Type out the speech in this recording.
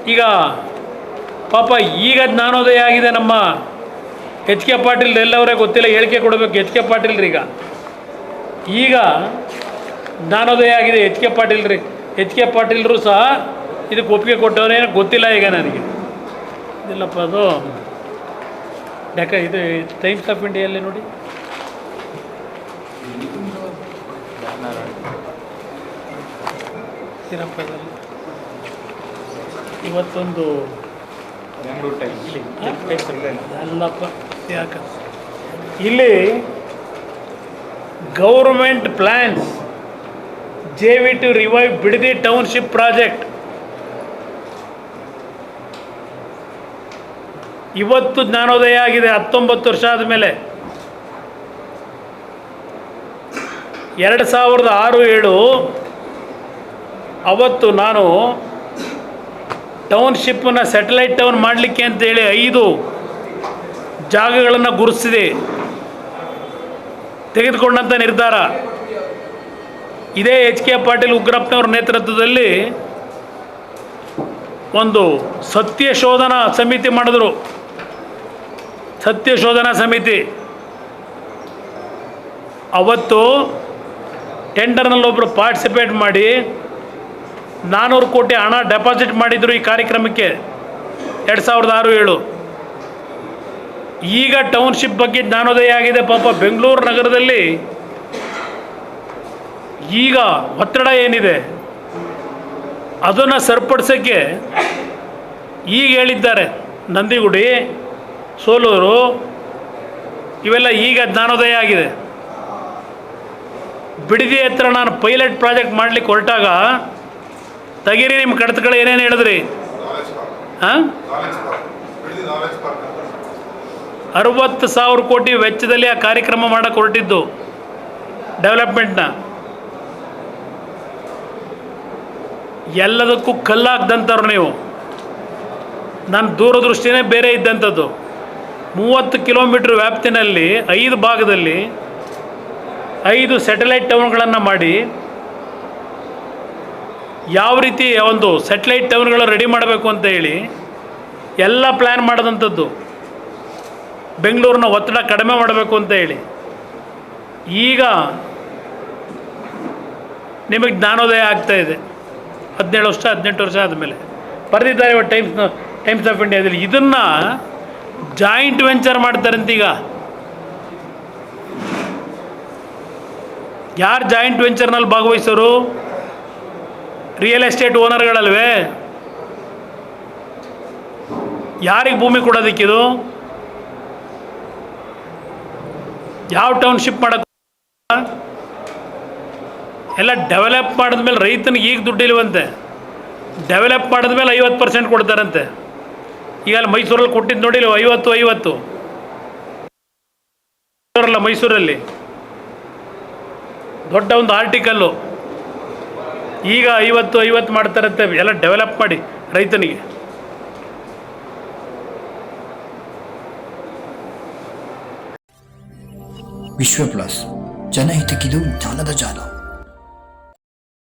ಈಗ ಪಾಪ ಈಗ ಜ್ಞಾನೋದಯ ಆಗಿದೆ ನಮ್ಮ ಎಚ್ ಕೆ ಪಾಟೀಲ್ ಎಲ್ಲವರೇ ಗೊತ್ತಿಲ್ಲ, ಹೇಳಿಕೆ ಕೊಡಬೇಕು ಎಚ್ ಕೆ ಪಾಟೀಲ್ರೀಗ. ಈಗ ಜ್ಞಾನೋದಯ ಆಗಿದೆ ಎಚ್ ಕೆ ಪಾಟೀಲ್ರು ಸಹ ಇದಕ್ಕೆ ಒಪ್ಪಿಗೆ ಕೊಟ್ಟವರೇನೋ ಗೊತ್ತಿಲ್ಲ ಈಗ ನನಗೆ. ಇಲ್ಲಪ್ಪ ಅದು ಇದು ಟೈಮ್ಸ್ ಆಫ್ ಇಂಡಿಯಲ್ಲಿ ನೋಡಿ, ಇವತ್ತೊಂದು ಅಲ್ಲಪ್ಪ ಯಾಕ ಇಲ್ಲಿ government plans JV to revive Bidadi township project. ಇವತ್ತು ಜ್ಞಾನೋದಯ ಆಗಿದೆ 19 ವರ್ಷ ಆದಮೇಲೆ. 2006-7 ಅವತ್ತು ನಾನು ಟೌನ್ಶಿಪ್ಪನ್ನು ಸ್ಯಾಟಲೈಟ್ ಟೌನ್ ಮಾಡಲಿಕ್ಕೆ ಅಂತೇಳಿ 5 ಜಾಗಗಳನ್ನು ಗುರುತಿಸಿದೆ ತೆಗೆದುಕೊಂಡಂಥ ನಿರ್ಧಾರ. ಇದೇ ಎಚ್ ಕೆ ಪಾಟೀಲ್ ಉಗ್ರಪ್ಪನವ್ರ ನೇತೃತ್ವದಲ್ಲಿ ಒಂದು ಸತ್ಯ ಶೋಧನಾ ಸಮಿತಿ ಮಾಡಿದ್ರು. ಸತ್ಯ ಶೋಧನಾ ಸಮಿತಿ ಅವತ್ತು ಟೆಂಡರ್ನಲ್ಲಿ ಒಬ್ಬರು ಪಾರ್ಟಿಸಿಪೇಟ್ ಮಾಡಿ 400 ಕೋಟಿ ಹಣ ಡೆಪಾಸಿಟ್ ಮಾಡಿದರು ಈ ಕಾರ್ಯಕ್ರಮಕ್ಕೆ 2006-7. ಈಗ ಟೌನ್ಶಿಪ್ ಬಗ್ಗೆ ಜ್ಞಾನೋದಯ ಆಗಿದೆ. ಪಾಪ ಬೆಂಗಳೂರು ನಗರದಲ್ಲಿ ಈಗ ಒತ್ತಡ ಏನಿದೆ ಅದನ್ನು ಸರಿಪಡಿಸೋಕ್ಕೆ ಈಗ ಹೇಳಿದ್ದಾರೆ. ನಂದಿಗುಡಿ, ಸೋಲೂರು ಇವೆಲ್ಲ ಈಗ ಜ್ಞಾನೋದಯ ಆಗಿದೆ. ಬಿಡದಿ ಹತ್ರ ನಾನು ಪೈಲಟ್ ಪ್ರಾಜೆಕ್ಟ್ ಮಾಡಲಿಕ್ಕೆ ಹೊರಟಾಗ ತೆಗೀರಿ ನಿಮ್ಮ ಕಡತಗಳು ಏನೇನು ಹೇಳಿದ್ರಿ. ಹಾಂ, 60,000 ಕೋಟಿ ವೆಚ್ಚದಲ್ಲಿ ಆ ಕಾರ್ಯಕ್ರಮ ಮಾಡೋಕ್ಕೆ ಹೊರಟಿದ್ದು ಡೆವಲಪ್ಮೆಂಟ್ನ. ಎಲ್ಲದಕ್ಕೂ ಕಲ್ಲಾಗ್ದಂಥವ್ರು ನೀವು. ನನ್ನ ದೂರದೃಷ್ಟಿನೇ ಬೇರೆ ಇದ್ದಂಥದ್ದು. 30 ಕಿಲೋಮೀಟ್ರ್ ವ್ಯಾಪ್ತಿನಲ್ಲಿ 5 ಭಾಗದಲ್ಲಿ 5 ಸ್ಯಾಟಲೈಟ್ ಟೌನ್ಗಳನ್ನು ಮಾಡಿ ಯಾವ ರೀತಿ ಒಂದು ಸ್ಯಾಟಲೈಟ್ ಟೌನ್ಗಳು ರೆಡಿ ಮಾಡಬೇಕು ಅಂತ ಹೇಳಿ ಎಲ್ಲ ಪ್ಲ್ಯಾನ್ ಮಾಡಿದಂಥದ್ದು. ಬೆಂಗಳೂರಿನ ಒತ್ತಡ ಕಡಿಮೆ ಮಾಡಬೇಕು ಅಂತ ಹೇಳಿ. ಈಗ ನಿಮಗೆ ಜ್ಞಾನೋದಯ ಆಗ್ತಾಯಿದೆ 17 ವರ್ಷ 18 ವರ್ಷ ಆದಮೇಲೆ. ಬರೆದಿದ್ದಾರೆ ಇವತ್ತು ಟೈಮ್ಸ್ ಆಫ್ ಇಂಡಿಯಾದಲ್ಲಿ. ಇದನ್ನು ಜಾಯಿಂಟ್ ವೆಂಚರ್ ಮಾಡ್ತಾರಂತ. ಈಗ ಯಾರು ಜಾಯಿಂಟ್ ವೆಂಚರ್ನಲ್ಲಿ ಭಾಗವಹಿಸೋರು? ರಿಯಲ್ ಎಸ್ಟೇಟ್ ಓನರ್ಗಳಲ್ವೇ? ಯಾರಿಗೆ ಭೂಮಿ ಕೊಡೋದಕ್ಕಿದು? ಯಾವ ಟೌನ್ಶಿಪ್ ಮಾಡೋಕ್ಕೆ? ಎಲ್ಲ ಡೆವಲಪ್ ಮಾಡಿದ್ಮೇಲೆ ರೈತನಿಗೆ ಈಗ ದುಡ್ಡಿಲ್ವಂತೆ. ಡೆವಲಪ್ ಮಾಡಿದ್ಮೇಲೆ 50% ಕೊಡ್ತಾರಂತೆ. ಈಗ ಅಲ್ಲಿ ಮೈಸೂರಲ್ಲಿ ಕೊಟ್ಟಿದ್ದು ನೋಡಿ 50 ಮೈಸೂರಲ್ಲಿ ದೊಡ್ಡ ಒಂದು ಆರ್ಟಿಕಲ್ಲು. ಈಗ 50 ಮಾಡ್ತಾರಂತೆ ಎಲ್ಲ ಡೆವಲಪ್ ಮಾಡಿ ರೈತನಿಗೆ. ವಿಶ್ವ ಪ್ಲಸ್, ಜನಹಿತಕ್ಕಿದು ಜ್ಞಾನದ ಜಾಲ.